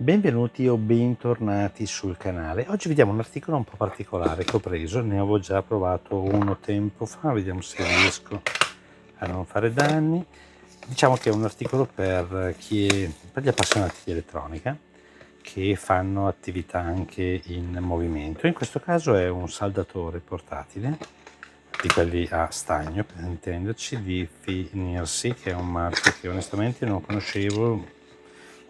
Benvenuti o bentornati sul canale. Oggi vediamo un articolo un po' particolare che ho preso, ne avevo già provato uno tempo fa, vediamo se riesco a non fare danni. Diciamo che è un articolo per gli appassionati di elettronica che fanno attività anche in movimento. In questo caso è un saldatore portatile, di quelli a stagno per intenderci, di Finirsi, che è un marchio che onestamente non conoscevo.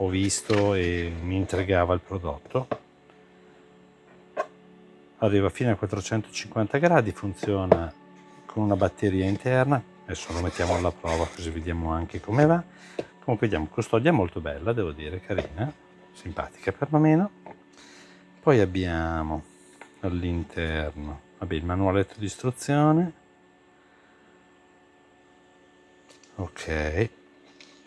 Ho visto e mi intrigava il prodotto. Arriva fino a 450 gradi, funziona con una batteria interna. Adesso lo mettiamo alla prova così vediamo anche come va. Comunque vediamo, custodia molto bella, devo dire, carina, simpatica perlomeno. Poi abbiamo all'interno il manualetto di istruzione. Ok,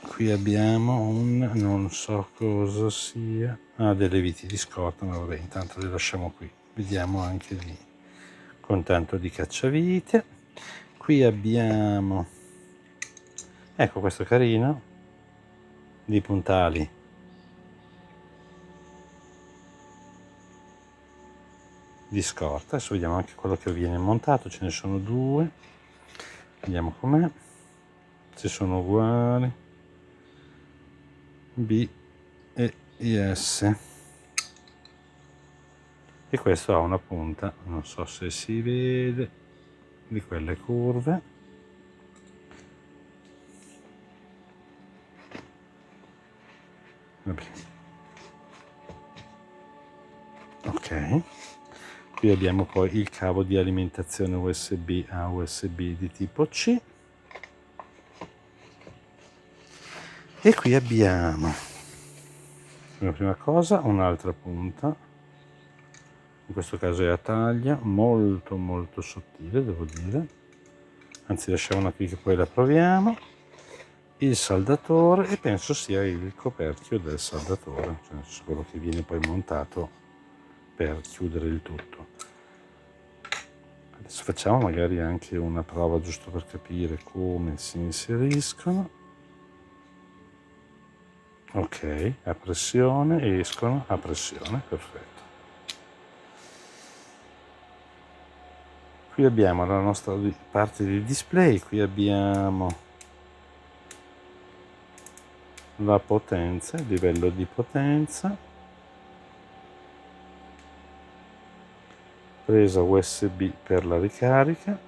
qui abbiamo non so cosa sia, delle viti di scorta, ma vabbè, intanto le lasciamo qui. Vediamo anche con tanto di cacciavite. Qui abbiamo, ecco, questo carino di puntali di scorta. Adesso vediamo anche quello che viene montato, ce ne sono due, vediamo com'è, se sono uguali, B e IS. E questo ha una punta, non so se si vede, di quelle curve. Vabbè. Ok, qui abbiamo poi il cavo di alimentazione USB a USB di tipo C, e qui abbiamo come prima cosa un'altra punta, in questo caso è a taglia, molto sottile, devo dire, anzi lasciamola qui che poi la proviamo, il saldatore, e penso sia il coperchio del saldatore, cioè quello che viene poi montato per chiudere il tutto. Adesso facciamo magari anche una prova giusto per capire come si inseriscono. Ok, a pressione, escono a pressione, perfetto. Qui abbiamo la nostra parte di display, qui abbiamo la potenza, il livello di potenza, presa USB per la ricarica,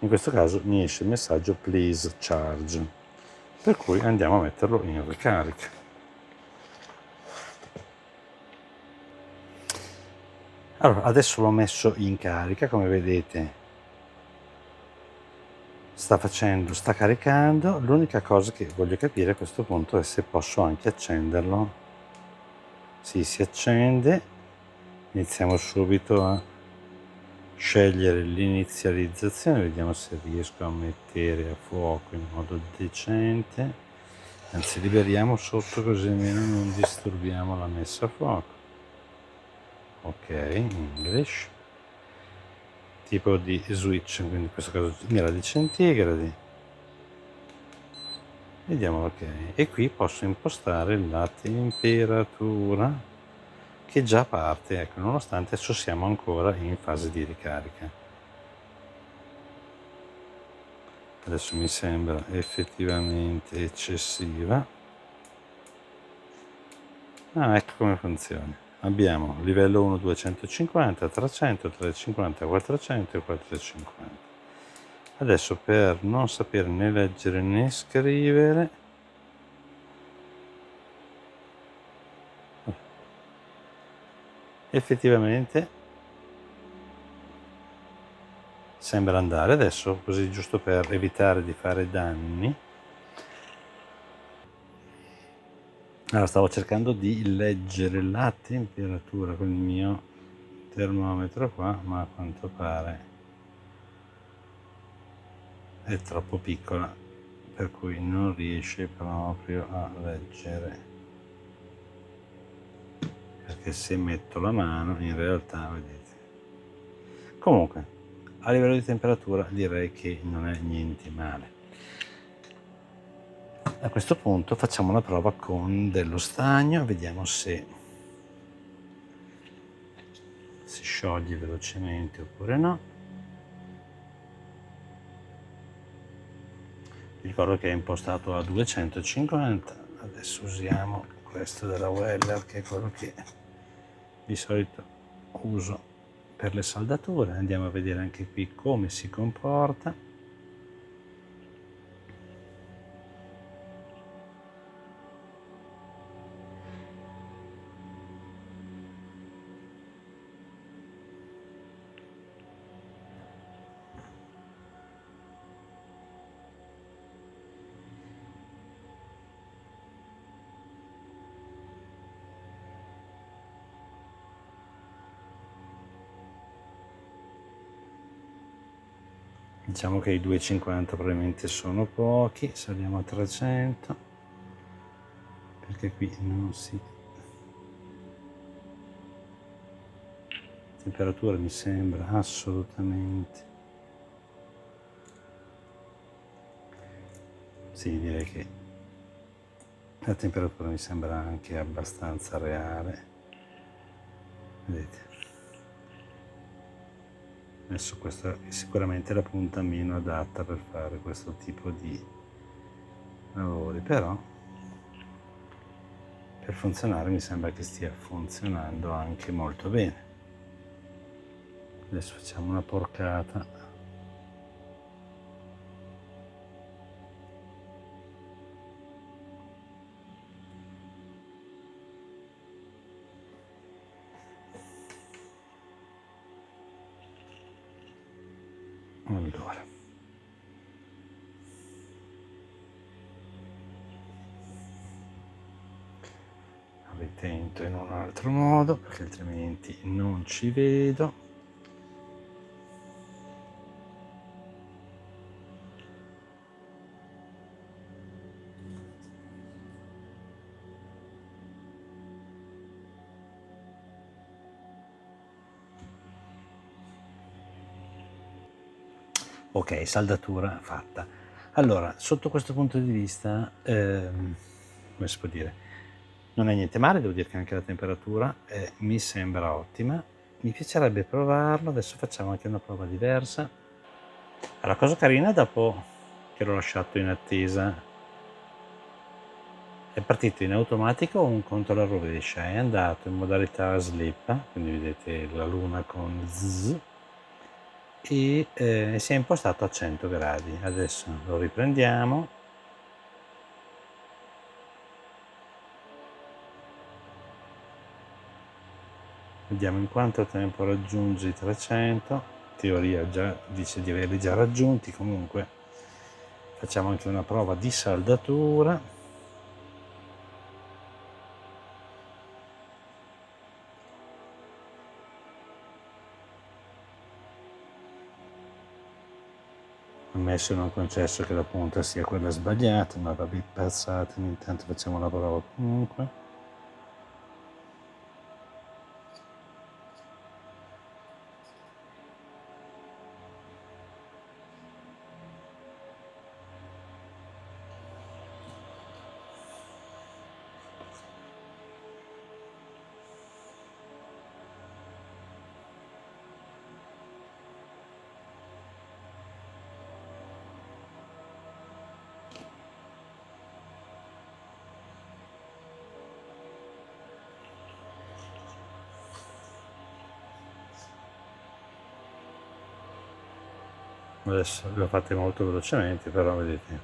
in questo caso mi esce il messaggio please charge, per cui andiamo a metterlo in ricarica. Allora, adesso l'ho messo in carica, come vedete sta caricando. L'unica cosa che voglio capire a questo punto è se posso anche accenderlo. Sì, si accende. Iniziamo subito a scegliere l'inizializzazione, vediamo se riesco a mettere a fuoco in modo decente, anzi liberiamo sotto così almeno non disturbiamo la messa a fuoco. Ok, English, tipo di switch, quindi in questo caso gradi centigradi, vediamo. Ok, e qui posso impostare la temperatura che già parte, ecco, nonostante adesso siamo ancora in fase di ricarica. Adesso mi sembra effettivamente eccessiva. Ecco come funziona. Abbiamo livello 1 250, 300, 350, 400 e 450. Adesso, per non sapere né leggere né scrivere, effettivamente sembra andare. Adesso, così giusto per evitare di fare danni, allora stavo cercando di leggere la temperatura con il mio termometro qua, ma a quanto pare è troppo piccola, per cui non riesce proprio a leggere, perché se metto la mano in realtà, vedete. Comunque, a livello di temperatura direi che non è niente male. A questo punto facciamo una prova con dello stagno, vediamo se si scioglie velocemente oppure no. Vi ricordo che è impostato a 250, adesso usiamo questo della Weller, che è quello che di solito uso per le saldature. Andiamo a vedere anche qui come si comporta. Diciamo che i 250 probabilmente sono pochi, saliamo a 300 perché qui non si... Temperatura mi sembra assolutamente... Sì, direi che la temperatura mi sembra anche abbastanza reale. Vedete? Adesso questa è sicuramente la punta meno adatta per fare questo tipo di lavori, però per funzionare mi sembra che stia funzionando anche molto bene. Adesso facciamo una porcata. Allora, ritento in un altro modo perché altrimenti non ci vedo. Ok, saldatura fatta. Allora, sotto questo punto di vista, come si può dire, non è niente male, devo dire che anche la temperatura mi sembra ottima. Mi piacerebbe provarlo, adesso facciamo anche una prova diversa. La cosa carina, dopo che l'ho lasciato in attesa, è partito in automatico un conto alla rovescia, è andato in modalità sleep, quindi vedete la luna con zzz, e si è impostato a 100 gradi. Adesso lo riprendiamo. Vediamo in quanto tempo raggiunge i 300. In teoria già dice di averli già raggiunti. Comunque facciamo anche una prova di saldatura. Ammesso e non concesso che la punta sia quella sbagliata, ma vabbè, passatemi, intanto facciamo la prova comunque. Adesso lo fate molto velocemente, però vedete,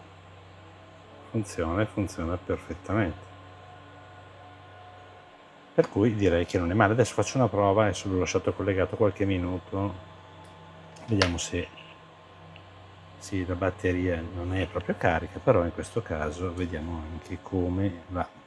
funziona e funziona perfettamente. Per cui direi che non è male. Adesso faccio una prova, adesso l'ho lasciato collegato qualche minuto, vediamo se la batteria non è proprio carica, però in questo caso vediamo anche come va.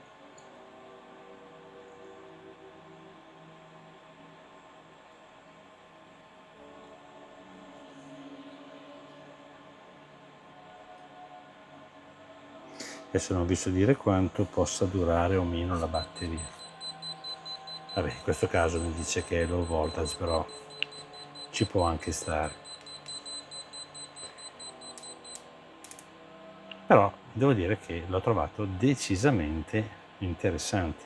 Adesso non vi so dire quanto possa durare o meno la batteria. Vabbè, in questo caso mi dice che è low voltage, però ci può anche stare. però devo dire che l'ho trovato decisamente interessante.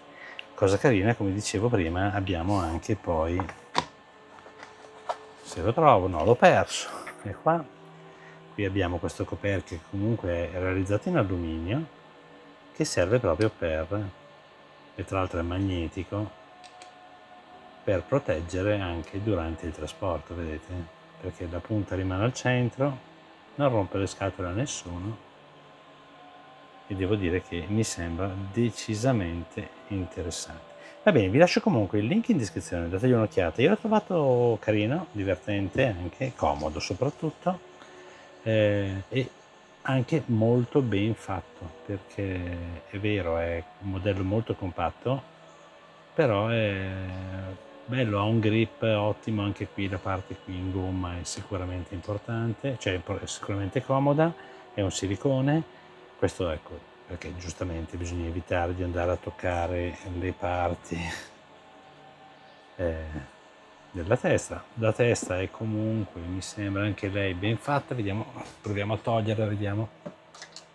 Cosa carina, come dicevo prima, abbiamo anche poi, se lo trovo, no, l'ho perso, è qua. Qui abbiamo questo coperchio che comunque è realizzato in alluminio, che serve proprio per, e tra l'altro è magnetico, per proteggere anche durante il trasporto, vedete? Perché la punta rimane al centro, non rompe le scatole a nessuno, e devo dire che mi sembra decisamente interessante. Va bene, vi lascio comunque il link in descrizione, dategli un'occhiata. Io l'ho trovato carino, divertente, anche comodo soprattutto, e anche molto ben fatto, perché è vero, è un modello molto compatto, però è bello, ha un grip ottimo. Anche qui la parte qui in gomma è sicuramente importante, cioè è sicuramente comoda, è un silicone. Questo, ecco, perché giustamente bisogna evitare di andare a toccare le parti della testa. La testa è comunque, mi sembra anche lei ben fatta. Vediamo, proviamo a toglierla, vediamo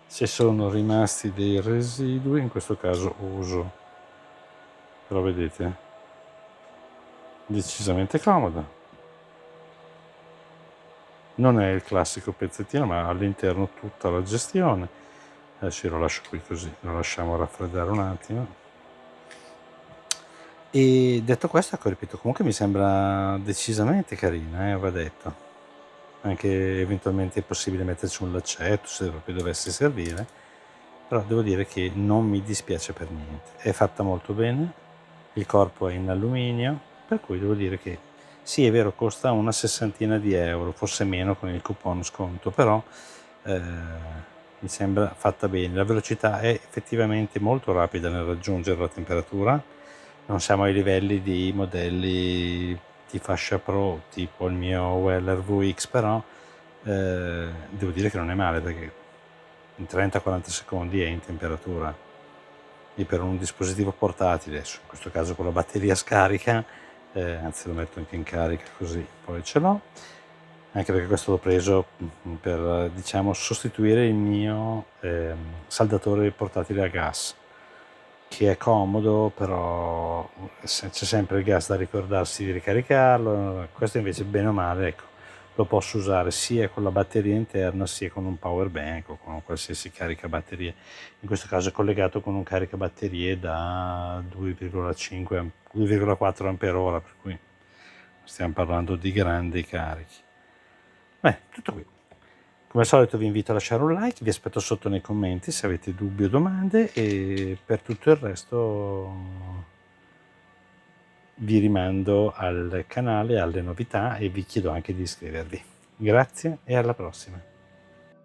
se sono rimasti dei residui. In questo caso uso, però vedete, decisamente comoda. Non è il classico pezzettino, ma all'interno tutta la gestione. Adesso lo lascio qui così, lo lasciamo raffreddare un attimo. E detto questo, ecco, ripeto, comunque mi sembra decisamente carina, va detto. Anche eventualmente è possibile metterci un laccetto se proprio dovesse servire, però devo dire che non mi dispiace per niente. È fatta molto bene, il corpo è in alluminio, per cui devo dire che sì, è vero, costa una sessantina di euro, forse meno con il coupon sconto, però mi sembra fatta bene. La velocità è effettivamente molto rapida nel raggiungere la temperatura. Non siamo ai livelli di modelli di fascia pro tipo il mio Weller VX, però devo dire che non è male, perché in 30-40 secondi è in temperatura, e per un dispositivo portatile, adesso in questo caso con la batteria scarica, anzi lo metto anche in carica così poi ce l'ho, anche perché questo l'ho preso per, diciamo, sostituire il mio saldatore portatile a gas, che è comodo, però c'è sempre il gas da ricordarsi di ricaricarlo. Questo invece, bene o male, ecco, lo posso usare sia con la batteria interna sia con un power bank o con un qualsiasi caricabatterie. In questo caso è collegato con un caricabatterie da 2,4 ampere ora, per cui stiamo parlando di grandi carichi. Beh, tutto qui. Come al solito vi invito a lasciare un like, vi aspetto sotto nei commenti se avete dubbi o domande, e per tutto il resto vi rimando al canale, alle novità, e vi chiedo anche di iscrivervi. Grazie e alla prossima.